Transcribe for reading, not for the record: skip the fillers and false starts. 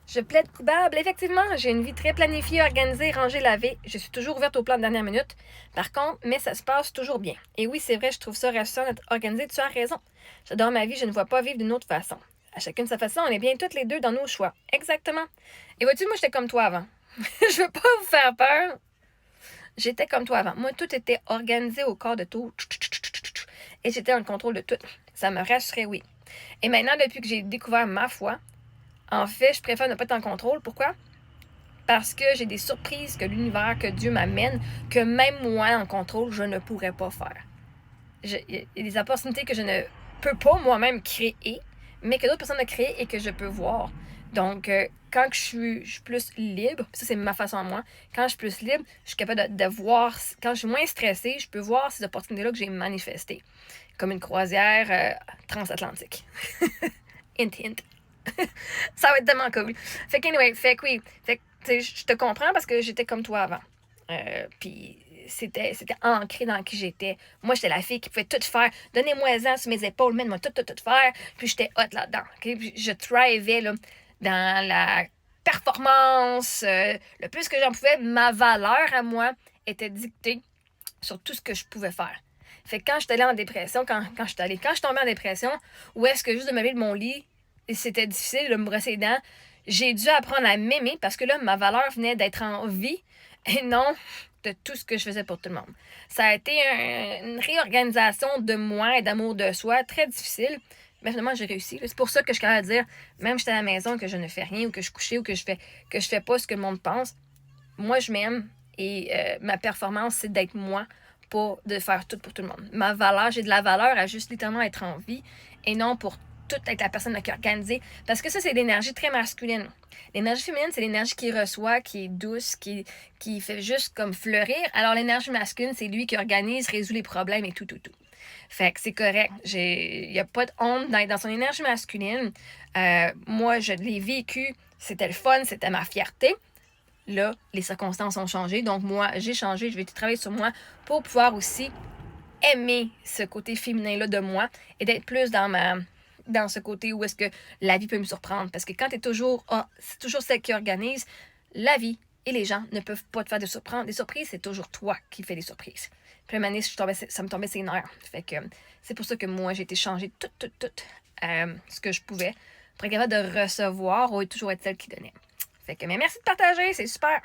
Je plaide coupable. Effectivement, j'ai une vie très planifiée, organisée, rangée, lavée. Je suis toujours ouverte au plan de dernière minute. Par contre, mais ça se passe toujours bien. Et oui, c'est vrai, je trouve ça rassurant d'être organisée. Tu as raison. J'adore ma vie, je ne vois pas vivre d'une autre façon. À chacune sa façon, on est bien toutes les deux dans nos choix. Exactement. Et vois-tu, moi, j'étais comme toi avant. Je veux pas vous faire peur. J'étais comme toi avant. Moi, tout était organisé au corps de tout. Et j'étais en contrôle de tout. Ça me rassurait, oui. Et maintenant, depuis que j'ai découvert ma foi, en fait, je préfère ne pas être en contrôle. Pourquoi? Parce que j'ai des surprises que l'univers, que Dieu m'amène, que même moi, en contrôle, je ne pourrais pas faire. Il y a des opportunités que je ne peux pas moi-même créer, mais que d'autres personnes ont créées et que je peux voir. Donc, quand je suis plus libre, ça c'est ma façon à moi, quand je suis plus libre, je suis capable de voir, quand je suis moins stressée, je peux voir ces opportunités-là que j'ai manifestées. Comme une croisière transatlantique. Hint, hint. Ça va être tellement cool. Fait que, anyway, fait que oui. Fait que, je te comprends parce que j'étais comme toi avant. Puis c'était ancré dans qui j'étais. Moi, j'étais la fille qui pouvait tout faire. Donnez-moi-en sur mes épaules, mets-moi tout faire. Puis j'étais hot là-dedans. Okay? Puis je thrivais là, dans la performance. Le plus que j'en pouvais, ma valeur à moi était dictée sur tout ce que je pouvais faire. Fait que quand j'étais allée en dépression, quand je tombais en dépression, où est-ce que juste de me lever de mon lit, c'était difficile de me brosser les dents, j'ai dû apprendre à m'aimer parce que là, ma valeur venait d'être en vie et non de tout ce que je faisais pour tout le monde. Ça a été une réorganisation de moi et d'amour de soi très difficile, mais finalement, j'ai réussi. C'est pour ça que je suis capable de dire, même si j'étais à la maison, que je ne fais rien ou que je suis couchée ou que je fais pas ce que le monde pense, moi, je m'aime et ma performance, c'est d'être moi, pas de faire tout pour tout le monde. Ma valeur, j'ai de la valeur à juste littéralement être en vie et non pour tout être la personne qui est organisée. Parce que ça, c'est l'énergie très masculine. L'énergie féminine, c'est l'énergie qui reçoit, qui est douce, qui fait juste comme fleurir. Alors, l'énergie masculine, c'est lui qui organise, résout les problèmes et tout. Fait que c'est correct. Il n'y a pas de honte dans son énergie masculine. Moi, je l'ai vécu. C'était le fun, c'était ma fierté. Là, les circonstances ont changé. Donc, moi, j'ai changé. Je vais travailler sur moi pour pouvoir aussi aimer ce côté féminin-là de moi et d'être plus dans ce côté où est-ce que la vie peut me surprendre. Parce que quand c'est toujours celle qui organise, la vie et les gens ne peuvent pas te faire des surprises, c'est toujours toi qui fais des surprises. Puis la manière, ça me tombait ses nerfs. Fait que c'est pour ça que moi, j'ai été changée tout ce que je pouvais pour être capable de recevoir ou toujours être celle qui donnait. Fait que, mais merci de partager, c'est super!